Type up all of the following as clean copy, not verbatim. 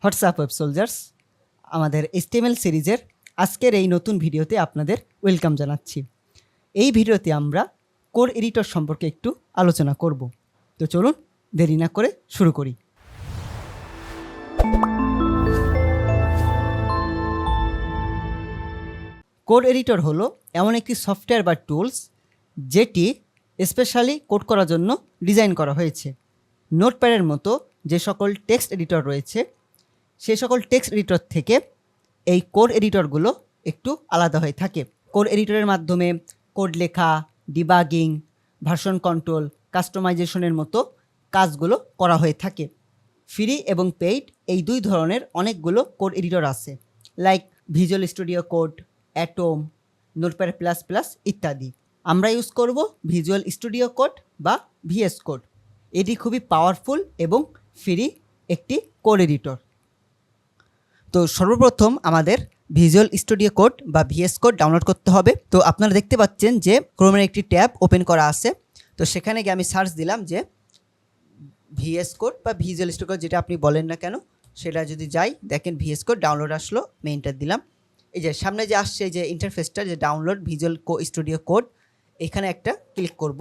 WhatsApp web soldiers, আমাদের HTML সিরিজের আজকের এই নতুন ভিডিওতে আপনাদের ওয়েলকাম জানাচ্ছি। এই ভিডিওতে আমরা কোড এডিটর সম্পর্কে একটু আলোচনা করব। তো চলুন দেরি না করে শুরু করি। কোড এডিটর হলো এমন একটি সফটওয়্যার বা টুলস যেটি স্পেশালি কোড করার জন্য ডিজাইন করা হয়েছে। নোটপ্যাডের মতো যে সকল টেক্সট এডিটর রয়েছে সেই সকল টেক্সট এডিটর থেকে এই কোড এডিটরগুলো একটু আলাদা হয়ে থাকে। কোড এডিটরের মাধ্যমে কোড লেখা, ডিবাগিং, ভার্সন কন্ট্রোল, কাস্টমাইজেশনের মতো কাজগুলো করা হয়ে থাকে। ফ্রি এবং পেইড এই দুই ধরনের অনেকগুলো কোড এডিটর আছে, like visual studio code, atom, notepad plus plus ইত্যাদি। আমরা ইউজ করব ভিজুয়াল স্টুডিও কোড বা ভিএস কোড। এটি খুবই পাওয়ারফুল এবং ফ্রি একটি কোড এডিটর। তো সর্বপ্রথম আমাদের ভিজুয়াল স্টুডিও কোড বা ভিএস কোড ডাউনলোড করতে হবে। তো আপনারা দেখতে পাচ্ছেন যে ক্রোমের একটি ট্যাব ওপেন করা আছে। তো সেখানে গিয়ে আমি সার্চ দিলাম যে ভিএস কোড বা ভিজুয়াল স্টুডিও কোড, যেটা আপনি বলেন না কেন, সেটা যদি যাই দেখেন ভিএস কোড ডাউনলোড আসলো, মেইনটা দিলাম। এই যে সামনে যে আসছে যে ইন্টারফেসটা, যে ডাউনলোড ভিজুয়াল স্টুডিও কোড, এখানে একটা ক্লিক করব।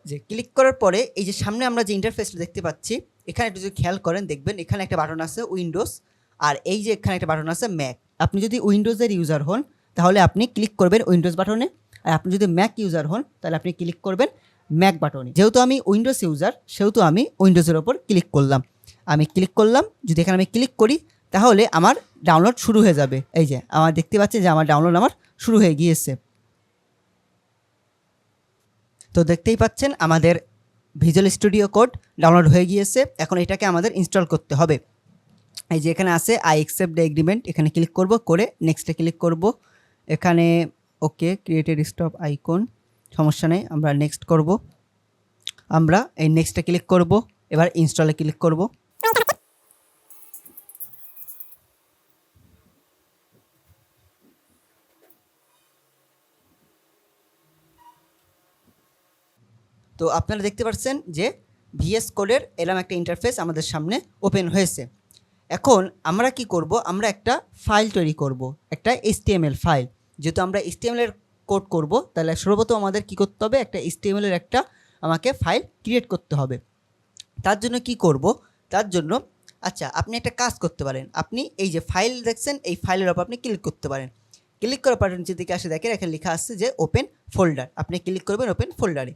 যে ক্লিক করার পরে এই যে সামনে আমরা যে ইন্টারফেসটা দেখতে পাচ্ছি, এখানে একটু যদি খেয়াল করেন দেখবেন এখানে একটা বাটন আছে উইন্ডোজ, আর এই যে এখানে একটা বাটন আছে ম্যাক। আপনি যদি উইন্ডোজের ইউজার হন তাহলে আপনি ক্লিক করবেন উইন্ডোজ বাটনে, আর আপনি যদি ম্যাক ইউজার হন তাহলে আপনি ক্লিক করবেন ম্যাক বাটনে। যেহেতু আমি উইন্ডোজ ইউজার সেহেতু আমি উইন্ডোজের ওপর ক্লিক করলাম। আমি ক্লিক করলাম, যদি এখানে আমি ক্লিক করি তাহলে আমার ডাউনলোড শুরু হয়ে যাবে। এই যে আমার দেখতে পাচ্ছি যে আমার ডাউনলোড আমার শুরু হয়ে গিয়েছে। তো দেখতেই পাচ্ছেন আমাদের ভিজুয়াল স্টুডিও কোড ডাউনলোড হয়ে গিয়েছে। এখন এটাকে আমাদের ইনস্টল করতে হবে। এই যে এখানে আছে আই অ্যাকসেপ্ট দ্য এগ্রিমেন্ট, এখানে ক্লিক করব, করে নেক্সটে ক্লিক করব। এখানে ওকে ক্রিয়েটেড স্টপ আইকন, সমস্যা নেই, আমরা নেক্সট করব। আমরা এই নেক্সটে ক্লিক করব, এবার ইনস্টলে ক্লিক করব। তো আপনারা দেখতে পাচ্ছেন যে ভিএস কোডের এরকম একটা ইন্টারফেস আমাদের সামনে ওপেন হয়েছে। এখন আমরা কি করব, আমরা একটা ফাইল তৈরি করব, একটা HTML ফাইল। যেহেতু আমরা HTML এর কোড করব, তাহলে সর্বপ্রথম আমাদের কি করতে হবে, একটা HTML এর একটা আমাকে ফাইল ক্রিয়েট করতে হবে। তার জন্য কি করব, তার জন্য আপনি একটা কাজ করতে পারেন। আপনি এই যে ফাইল দেখছেন, এই ফাইলের উপর আপনি ক্লিক করতে পারেন। ক্লিক করার পর নিচের দিকে আসে দেখেন এখানে লেখা আসছে যে ওপেন ফোল্ডার, আপনি ক্লিক করবেন ওপেন ফোল্ডারে।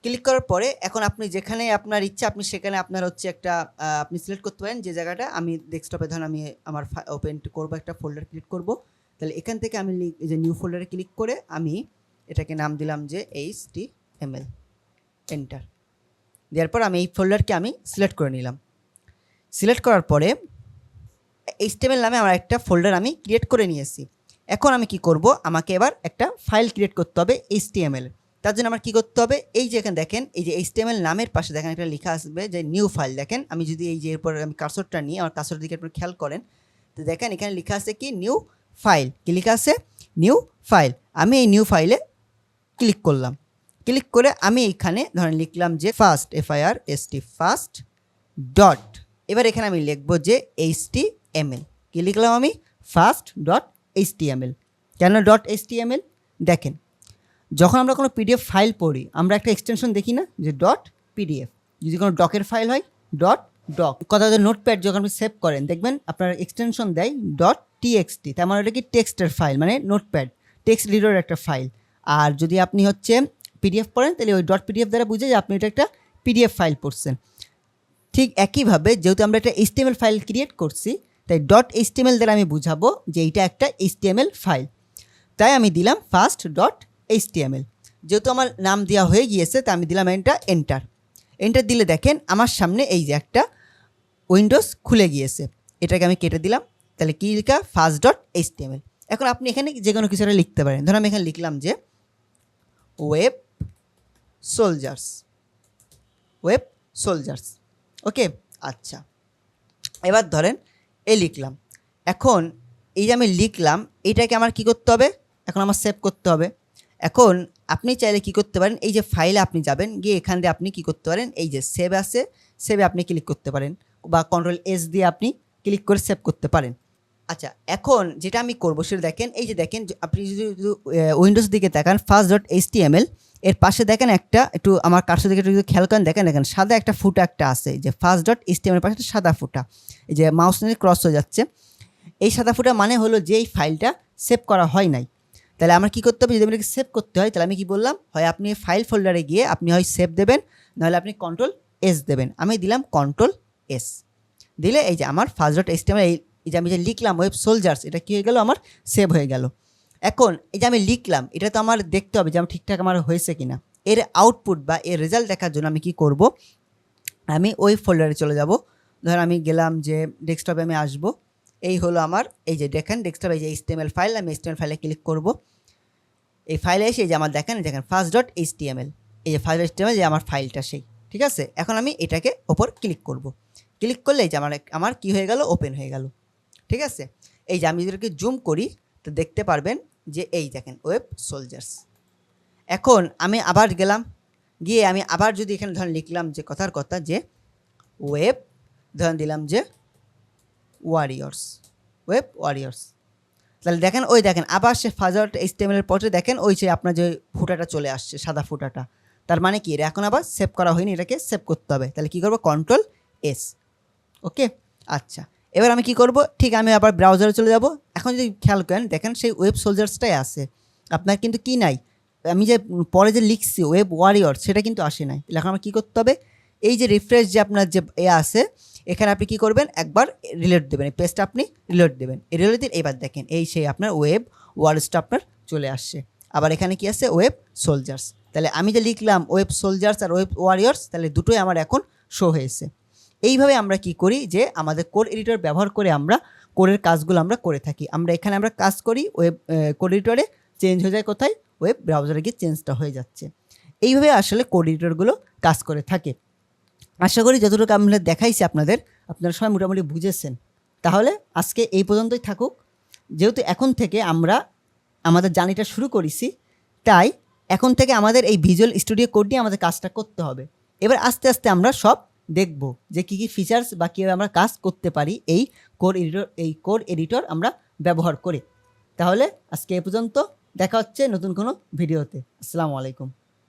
ক্লিক করার পরে এখন আপনি যেখানে আপনার ইচ্ছা আপনি সেখানে আপনার হচ্ছে একটা আপনি সিলেক্ট করতে পারেন যে জায়গাটা। আমি ডেস্কটপে ধরুন আমি আমার ওপেন করব, একটা ফোল্ডার ক্রিয়েট করব। তাহলে এখান থেকে আমি যে নিউ ফোল্ডারে ক্লিক করে আমি এটাকে নাম দিলাম যে HTML, এন্টার দেওয়ার পর আমি এই ফোল্ডারকে আমি সিলেক্ট করে নিলাম। সিলেক্ট করার পরে HTML নামে আমার একটা ফোল্ডার আমি ক্রিয়েট করে নিয়েছি। এখন আমি কি করব, আমাকে এবার একটা ফাইল ক্রিয়েট করতে হবে HTML। তার জন্য আমার কী করতে হবে, এই যে এখানে দেখেন এই যে HTML নামের পাশে দেখেন একটা লেখা আসবে যে নিউ ফাইল। দেখেন আমি যদি এই যে এরপর আমি কার্সরটা নিই, আমার কার্সরের দিকে আপনার খেয়াল করেন, তো দেখেন এখানে লেখা আছে কি নিউ ফাইল, কি লেখা আছে নিউ ফাইল। আমি এই নিউ ফাইলে ক্লিক করলাম। ক্লিক করে আমি এইখানে ধরেন লিখলাম যে ফার্স্ট, FIRST ফার্স্ট ডট, এবার এখানে আমি লিখবো যে HTML। কি লিখলাম আমি, ফার্স্ট ডট HTML। কেন ডট HTML? দেখেন যখন আমরা কোনো PDF ফাইল পড়ি আমরা একটা এক্সটেনশন দেখি না যে ডট PDF। যদি কোনো ডকের ফাইল হয় ডট ডক। কথা হচ্ছে নোটপ্যাড যখন আপনি সেভ করেন দেখবেন আপনার এক্সটেনশন দেয় ডট TXT, তার মানে ওটা কি টেক্সটের ফাইল, মানে নোটপ্যাড টেক্সট এডিটরের একটা ফাইল। আর যদি আপনি হচ্ছে PDF পড়েন তাহলে ওই ডট PDF দ্বারা বুঝে যে আপনি এটা একটা PDF ফাইল পড়ছেন। ঠিক একইভাবে যেহেতু আমরা একটা HTML ফাইল ক্রিয়েট করছি, তাই ডট HTML দ্বারা আমি বুঝাবো যে এইটা একটা HTML ফাইল। তাই আমি দিলাম ফার্স্ট ডট HTML। যেহেতু আমার নাম দেওয়া হয়ে গিয়েছে তাই আমি দিলাম এটা এন্টার। এন্টার দিলে দেখেন আমার সামনে এই যে একটা উইন্ডোজ খুলে গিয়েছে, এটাকে আমি কেটে দিলাম। তাহলে কী লেখা, ফার্স্ট ডট HTML। এখন আপনি এখানে যে কোনো কিছু একটা লিখতে পারেন। ধরুন আমি এখানে লিখলাম যে ওয়েব সোলজার্স, ওয়েব সোলজার্স। ওকে, আচ্ছা এবার ধরেন এই লিখলাম। এখন এই যে আমি লিখলাম এইটাকে আমার কি করতে হবে, এখন আমার সেভ করতে হবে। এখন আপনি চাইলে কি করতে পারেন, এই যে ফাইলে আপনি যাবেন, গিয়ে এখান দিয়ে আপনি কি করতে পারেন, এই যে সেভ আছে, সেভে আপনি ক্লিক করতে পারেন, বা Ctrl+S দিয়ে আপনি ক্লিক করে সেভ করতে পারেন। আচ্ছা, এখন যেটা আমি করবো সেটা দেখেন, এই যে দেখেন আপনি যদি উইন্ডোজ দিকে তাকান ফার্স্ট.html এর পাশে দেখেন একটা একটু আমার কার্সর দিকে একটু খেয়াল করেন, দেখেন সাদা একটা ফুটা একটা আছে, যে ফার্স্ট.html পাশে একটা সাদা ফুটা, এই যে মাউস নিয়ে ক্রস হয়ে যাচ্ছে, এই সাদা ফুটা মানে হলো যে এই ফাইলটা সেভ করা হয় নাই। তাহলে আমার কী করতে হবে, যদি আমাকে সেভ করতে হয় তাহলে আমি কি বললাম, হয় আপনি ফাইল ফোল্ডারে গিয়ে আপনি হয় সেভ দেবেন, নাহলে আপনি Ctrl+S দেবেন। আমি দিলাম Ctrl+S দিলে এই যে আমার ফার্স্ট.html এই যে আমি যে লিখলাম ওয়েব সোলজার্স, এটা কী হয়ে গেল, আমার সেভ হয়ে গেল। এখন এই যে আমি লিখলাম এটা তো আমার দেখতে হবে যে আমার ঠিকঠাক আমার হয়েছে কিনা। এর আউটপুট বা এর রেজাল্ট দেখার জন্য আমি কি করব, আমি ওই ফোল্ডারে চলে যাব। ধর আমি গেলাম যে ডেস্কটপে আমি আসব, এই হলো আমার এই যে দেখেন ডেস্কটপে এই যে HTML ফাইল, আমি HTML ফাইলে ক্লিক করব। এই ফাইলে এসে এই যে আমার দেখেন ফার্স্ট.html, এই যে ফার্স্ট.html যে আমার ফাইলটা সেই, ঠিক আছে। এখন আমি এটাকে ওপর ক্লিক করব, ক্লিক করলে এই যে আমার কি হয়ে গেল, ওপেন হয়ে গেল, ঠিক আছে। এই যে আমি এদেরকে জুম করি তো দেখতে পারবেন যে এই দেখেন ওয়েব সোলজার্স। এখন আমি আবার গেলাম, গিয়ে আমি আবার যদি এখানে ধরেন লিখলাম যে কথার কথা যে ওয়েব, ধরেন দিলাম যে ওয়েব ওয়ারিয়র্স, তাহলে দেখেন ওই দেখেন আবার সে ফার্স্ট.html এর পরে দেখেন ওই যে আপনার যে ফুটাটা চলে আসছে সাদা ফুটাটা, তার মানে কি এটা এখন আবার সেভ করা হয়নি, এটাকে সেভ করতে হবে। তাহলে কী করবো, Ctrl+S, ওকে। আচ্ছা, এবার আমি কি করব, ঠিক আমি আবার ব্রাউজারে চলে যাব। এখন যদি খেয়াল করেন দেখেন সেই ওয়েব সোলজার্সটাই আছে, আপনার কিন্তু কি নাই, আমি যে পরে যে লিখছি ওয়েব ওয়ারিয়র সেটা কিন্তু আসে নাই। তাহলে এখন আমার কী করতে হবে, এই যে রিফ্রেশ যে আপনার যে আছে এখানে আপনি কি করবেন, একবার রিলোড দেবেন, এই পেজটা আপনি রিলোড দেবেন, এই রিলোড দিন। এবার দেখেন এই সেই আপনার ওয়েব ওয়ারিয়র্সটা আপনার চলে আসছে। আবার এখানে কি আছে, ওয়েব সোলজার্স। তাহলে আমি যে লিখলাম ওয়েব সোলজার্স আর ওয়েব ওয়ারিয়র্স, তাহলে দুটোই আমার এখন শো হয়েছে। এইভাবে আমরা কি করি যে আমাদের কোড এডিটর ব্যবহার করে আমরা কোডের কাজগুলো আমরা করে থাকি। আমরা এখানে আমরা কাজ করি ওয়েব কোড এডিটরে, চেঞ্জ হয়ে যায় কোথায়, ওয়েব ব্রাউজারে গিয়ে চেঞ্জটা হয়ে যাচ্ছে। এইভাবে আসলে কোড এডিটরগুলো কাজ করে থাকে। আশা করি যতটুকু আমরা দেখাইছি আপনারা সবাই মোটামুটি বুঝেছেন। তাহলে আজকে এই পর্যন্তই থাকুক। যেহেতু এখন থেকে আমরা আমাদের জার্নিটা শুরু করেছি, তাই এখন থেকে আমাদের এই ভিজুয়াল স্টুডিও কোড নিয়ে আমাদের কাজটা করতে হবে। এবার আস্তে আস্তে আমরা সব দেখব যে কী কী ফিচার্স বা কীভাবে আমরা কাজ করতে পারি এই কোড এডিটর আমরা ব্যবহার করে। তাহলে আজকে এ পর্যন্ত, দেখা হচ্ছে নতুন কোনো ভিডিওতে। আসসালামু আলাইকুম।